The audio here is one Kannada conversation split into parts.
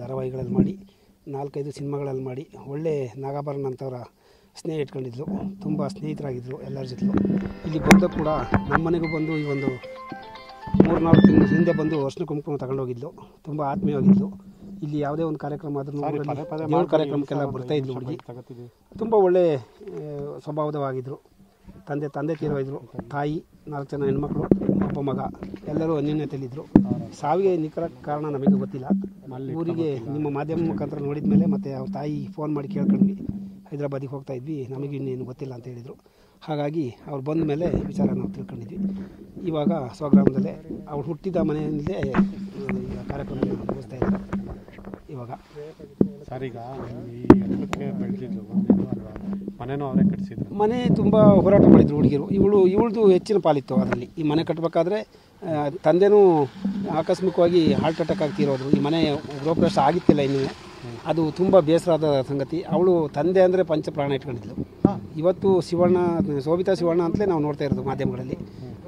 ಧಾರಾವಾಹಿಗಳಲ್ಲಿ ಮಾಡಿ 4-5 ಸಿನಿಮಾಗಳಲ್ಲಿ ಮಾಡಿ ಒಳ್ಳೆ ನಾಗಾಭರಣ ಅಂತವರ ಸ್ನೇಹ ಇಟ್ಕೊಂಡಿದ್ರು. ತುಂಬ ಸ್ನೇಹಿತರಾಗಿದ್ದರು ಎಲ್ಲರ ಜೊತೆಲೂ. ಇಲ್ಲಿ ಬಂದ ಕೂಡ ನಮ್ಮ ಮನೆಗೂ ಬಂದು ಈ ಒಂದು 3-4 ತಿಂಗಳ ಹಿಂದೆ ಬಂದು ಅರ್ಶಿನ ಕುಂಕುಮ ತಗೊಂಡೋಗಿದ್ಲು. ತುಂಬ ಆತ್ಮೀಯವಾಗಿದ್ಲು. ಇಲ್ಲಿ ಯಾವುದೇ ಒಂದು ಕಾರ್ಯಕ್ರಮ ಆದ್ರೂ ದೇವ್ರ ಕಾರ್ಯಕ್ರಮಕ್ಕೆಲ್ಲ ಬರ್ತಾಯಿದ್ಲು ಹುಡುಗಿ. ತುಂಬ ಒಳ್ಳೆ ಸ್ವಭಾವದವಾಗಿದ್ದರು. ತಂದೆ ತೀರೋಗಿದ್ರು. ತಾಯಿ 4 ಜನ ಹೆಣ್ಮಕ್ಳು, ಒಬ್ಬ ಮಗ, ಎಲ್ಲರೂ ಅನ್ಯೋನ್ಯತೆಯಲ್ಲಿದ್ದರು. ಸಾವಿಗೆ ನಿಖರ ಕಾರಣ ನಮಗೆ ಗೊತ್ತಿಲ್ಲ. ಊರಿಗೆ ನಿಮ್ಮ ಮಾಧ್ಯಮ ಮುಖಾಂತರ ನೋಡಿದ ಮೇಲೆ ಮತ್ತು ಅವ್ರ ತಾಯಿ ಫೋನ್ ಮಾಡಿ ಕೇಳ್ಕೊಂಡ್ವಿ, ಹೈದರಾಬಾದಿಗೆ ಹೋಗ್ತಾ ಇದ್ವಿ, ನಮಗೆ ಇನ್ನೇನು ಗೊತ್ತಿಲ್ಲ ಅಂತ ಹೇಳಿದರು. ಹಾಗಾಗಿ ಅವ್ರು ಬಂದ ಮೇಲೆ ವಿಚಾರ ನಾವು ತಿಳ್ಕೊಂಡಿದ್ವಿ. ಇವಾಗ ಸ್ವಗ್ರಾಮದಲ್ಲೇ ಅವ್ರು ಹುಟ್ಟಿದ ಮನೆಯಲ್ಲೇ ಈಗ ಕಾರ್ಯಕ್ರಮ ಮುಗಿಸ್ತಾ ಇದ್ದಾರೆ. ಇವಾಗ ಸರ್, ಈಗ ಈ ಎತ್ತಕ್ಕೆ ಬೆಳೆದಿದ್ದು ಮನೆನೂ ಅವರೇ ಕಟ್ಟಿಸಿದ್ರು. ಮನೆ ತುಂಬ ಹೋರಾಟ ಮಾಡಿದ್ರು ಹುಡುಗಿರು. ಇವಳದು ಹೆಚ್ಚಿನ ಪಾಲಿತ್ತು ಅದರಲ್ಲಿ. ಈ ಮನೆ ಕಟ್ಟಬೇಕಾದ್ರೆ ತಂದೆನೂ ಆಕಸ್ಮಿಕವಾಗಿ ಹಾರ್ಟ್ ಅಟ್ಯಾಕ್ ಆಗ್ತಿರೋದು. ಈ ಮನೆ ಗೃಹಪ್ರವೇಶ ಆಗಿತ್ತಿಲ್ಲ ಇನ್ನೂ. ಅದು ತುಂಬ ಬೇಸರದ ಸಂಗತಿ. ಅವಳು ತಂದೆ ಅಂದರೆ ಪಂಚಪ್ರಾಣ ಇಟ್ಕೊಂಡಿದ್ಲು. ಇವತ್ತು ಶೋಭಿತಾ ಶಿವಣ್ಣ ಅಂತಲೇ ನಾವು ನೋಡ್ತಾ ಇರೋದು ಮಾಧ್ಯಮಗಳಲ್ಲಿ.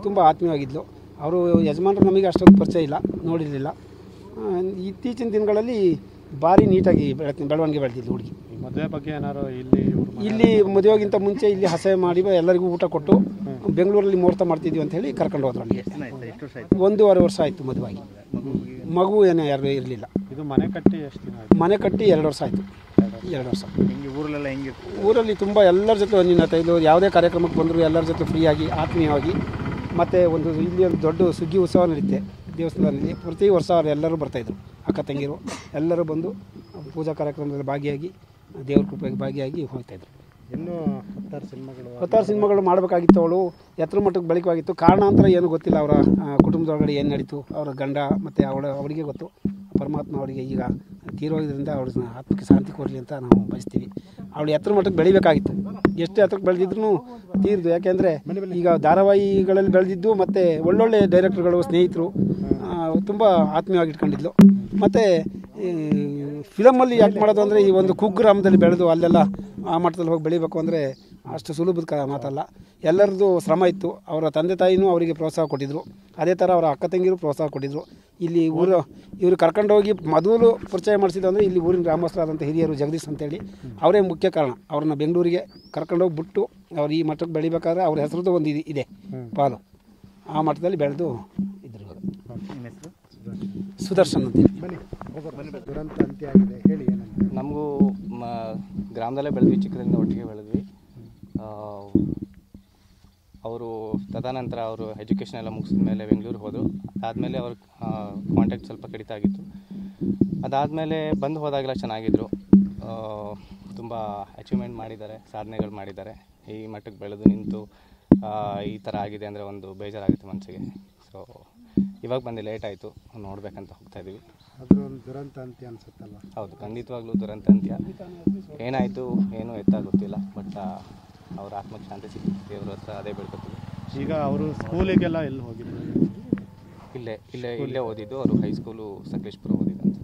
ತುಂಬ ಆತ್ಮೀಯವಾಗಿದ್ಲು. ಅವರು ಯಜಮಾನರು ನಮಗೆ ಅಷ್ಟೊಂದು ಪರಿಚಯ ಇಲ್ಲ, ನೋಡಿರಲಿಲ್ಲ. ಇತ್ತೀಚಿನ ದಿನಗಳಲ್ಲಿ ಭಾರಿ ನೀಟಾಗಿ ಬೆಳವಣಿಗೆ ಬೆಳೆದಿದ್ಲು ಹುಡುಗಿ. ಮದುವೆ ಬಗ್ಗೆ ಏನಾರು ಇಲ್ಲಿ ಮದುವೆಗಿಂತ ಮುಂಚೆ ಇಲ್ಲಿ ಹಸೆ ಮಾಡಿ ಎಲ್ಲರಿಗೂ ಊಟ ಕೊಟ್ಟು ಬೆಂಗಳೂರಲ್ಲಿ ಮುಹೂರ್ತ ಮಾಡ್ತಿದ್ವಿ ಅಂತ ಹೇಳಿ ಕರ್ಕೊಂಡು ಹೋದ್ರು. ಅಲ್ಲಿಗೆ 1.5 ವರ್ಷ ಆಯಿತು ಮದುವಾಗಿ. ಮಗು ಏನೋ ಯಾರು ಇರಲಿಲ್ಲ. ಇದು ಮನೆ ಕಟ್ಟಿ ಎಷ್ಟು ದಿನ? ಮನೆ ಕಟ್ಟಿ 2 ವರ್ಷ ಆಯಿತು. 2 ವರ್ಷ. ಊರಲ್ಲೆಲ್ಲ ಹೆಂಗೆ? ಊರಲ್ಲಿ ತುಂಬ ಎಲ್ಲರ ಜೊತೆ ಒಂದಿನತೆ ಇದು ಯಾವುದೇ ಕಾರ್ಯಕ್ರಮಕ್ಕೆ ಬಂದರೂ ಎಲ್ಲರ ಜೊತೆ ಫ್ರೀಯಾಗಿ ಆತ್ಮೀಯವಾಗಿ. ಮತ್ತು ಇಲ್ಲಿ ಒಂದು ದೊಡ್ಡ ಸುಗ್ಗಿ ಉತ್ಸವ ನಡೀತೆ ದೇವಸ್ಥಾನದಲ್ಲಿ. ಪ್ರತಿ ವರ್ಷ ಅವ್ರು ಎಲ್ಲರೂ ಬರ್ತಾಯಿದ್ರು, ಅಕ್ಕ ತಂಗಿರು ಎಲ್ಲರೂ ಬಂದು ಪೂಜಾ ಕಾರ್ಯಕ್ರಮದಲ್ಲಿ ಭಾಗಿಯಾಗಿ ದೇವ್ರ ಕೃಪೆಗೆ ಭಾಗಿಯಾಗಿ ಹೋಗ್ತಾಯಿದ್ರು. ಇನ್ನೂ 10 ಸಿನಿಮಾಗಳು ಮಾಡಬೇಕಾಗಿತ್ತು. ಅವಳು ಎತ್ತರ ಮಟ್ಟಕ್ಕೆ ಬೆಳಕವಾಗಿತ್ತು. ಕಾರಣಾಂತರ ಏನೂ ಗೊತ್ತಿಲ್ಲ. ಅವರ ಕುಟುಂಬದೊಳಗಡೆ ಏನು ನಡೀತು, ಅವರ ಗಂಡ ಮತ್ತು ಅವಳಿಗೆ ಗೊತ್ತು. ಪರಮಾತ್ಮ ಅವಳಿಗೆ ಈಗ ತೀರೋದ್ರಿಂದ ಅವಳ ಆತ್ಮಕ್ಕೆ ಶಾಂತಿ ಕೊಡಲಿ ಅಂತ ನಾವು ಬಯಸ್ತೀವಿ. ಅವಳು ಎತ್ತರ ಮಟ್ಟಕ್ಕೆ ಬೆಳಿಬೇಕಾಗಿತ್ತು. ಎಷ್ಟು ಎತ್ತರಕ್ಕೆ ಬೆಳೆದಿದ್ರು ತೀರ್ದು. ಯಾಕೆಂದರೆ ಈಗ ಧಾರಾವಾಹಿಗಳಲ್ಲಿ ಬೆಳೆದಿದ್ದು ಮತ್ತು ಒಳ್ಳೊಳ್ಳೆ ಡೈರೆಕ್ಟರ್ಗಳು ಸ್ನೇಹಿತರು ತುಂಬ ಆತ್ಮೀಯವಾಗಿ ಇಟ್ಕೊಂಡಿದ್ಲು. ಮತ್ತು ಫಿಲಮಲ್ಲಿ ಯಾಕೆ ಮಾಡೋದು ಅಂದರೆ ಈ ಒಂದು ಕುಗ್ರಾಮದಲ್ಲಿ ಬೆಳೆದು ಅಲ್ಲೆಲ್ಲ ಆ ಮಟ್ಟದಲ್ಲಿ ಹೋಗಿ ಬೆಳಿಬೇಕು ಅಂದರೆ ಅಷ್ಟು ಸುಲಭದ ಮಾತಲ್ಲ. ಎಲ್ಲರದ್ದು ಶ್ರಮ ಇತ್ತು. ಅವರ ತಂದೆ ತಾಯಿನೂ ಅವರಿಗೆ ಪ್ರೋತ್ಸಾಹ ಕೊಟ್ಟಿದ್ದರು. ಅದೇ ಥರ ಅವರ ಅಕ್ಕ ತಂಗಿರು ಪ್ರೋತ್ಸಾಹ ಕೊಟ್ಟಿದ್ದರು. ಇಲ್ಲಿ ಇವರು ಕರ್ಕೊಂಡೋಗಿ ಮೊದಲು ಪರಿಚಯ ಮಾಡಿಸಿದ್ದು ಅಂದರೆ ಇಲ್ಲಿ ಊರಿನ ಗ್ರಾಮಸ್ಥರಾದಂಥ ಹಿರಿಯರು ಜಗದೀಶ್ ಅಂತೇಳಿ ಅವರೇ ಮುಖ್ಯ ಕಾರಣ. ಅವ್ರನ್ನ ಬೆಂಗಳೂರಿಗೆ ಕರ್ಕೊಂಡೋಗಿ ಬಿಟ್ಟು ಅವ್ರು ಈ ಮಟ್ಟಕ್ಕೆ ಬೆಳಿಬೇಕಾದ್ರೆ ಅವ್ರ ಹೆಸರದ್ದು ಒಂದು ಇದೆ ಪಾಲು. ಆ ಮಟ್ಟದಲ್ಲಿ ಬೆಳೆದು ಇದ್ರು. ಸುದರ್ಶನ್ ಅಂತೇಳಿ. ದುರಂತ ಅಂತ್ಯ ಆಗಿದೆ, ಹೇಳಿ ಏನಂತ. ನಮಗೂ ಗ್ರಾಮದಲ್ಲೇ ಬೆಳೆದ್ವಿ, ಚಿಕ್ಕದಿಂದ ಒಟ್ಟಿಗೆ ಬೆಳೆದ್ವಿ. ಅವರು ತದನಂತರ ಅವರು ಎಜುಕೇಷನ್ ಎಲ್ಲ ಮುಗಿಸಿದ ಮೇಲೆ ಬೆಂಗಳೂರಿಗೆ ಹೋದರು. ಅದಾದಮೇಲೆ ಅವ್ರ ಕಾಂಟ್ಯಾಕ್ಟ್ ಸ್ವಲ್ಪ ಕಡಿತ ಆಗಿತ್ತು. ಅದಾದಮೇಲೆ ಬಂದು ಹೋದಾಗೆಲ್ಲ ಚೆನ್ನಾಗಿದ್ದರು. ತುಂಬ ಅಚೀವ್ಮೆಂಟ್ ಮಾಡಿದ್ದಾರೆ, ಸಾಧನೆಗಳು ಮಾಡಿದ್ದಾರೆ. ಈ ಮಟ್ಟಕ್ಕೆ ಬೆಳೆದು ನಿಂತು ಈ ಥರ ಆಗಿದೆ ಅಂದರೆ ಒಂದು ಬೇಜಾರಾಗುತ್ತೆ ಮನಸ್ಸಿಗೆ. ಸೊ ಇವಾಗ ಬಂದು ಲೇಟ್ ಆಯಿತು, ನೋಡಬೇಕಂತ ಹೋಗ್ತಾಯಿದ್ದೀವಿ. ಅದ್ರ ಒಂದು ದುರಂತ ಅಂತ್ಯ ಅನಿಸುತ್ತಲ್ಲ? ಹೌದು, ಖಂಡಿತವಾಗ್ಲೂ ದುರಂತ ಅಂತ್ಯ. ಏನಾಯಿತು ಏನೂ ಗೊತ್ತಿಲ್ಲ. ಬಟ್ ಅವ್ರ ಆತ್ಮಕ್ಕೆ ಶಾಂತಿ ಸಿಕ್ಕಿದೆ, ದೇವ್ರ ಹತ್ರ ಅದೇ ಬೆಳ್ಕೊತೀವಿ. ಈಗ ಅವರು ಸ್ಕೂಲಿಗೆಲ್ಲ ಎಲ್ಲಿ ಹೋಗಿದ್ರು? ಇಲ್ಲೇ ಓದಿದ್ದು. ಅವರು ಹೈಸ್ಕೂಲು ಸಕಲೇಶ್ಪುರ ಓದಿದ್ದು ಅಂತ.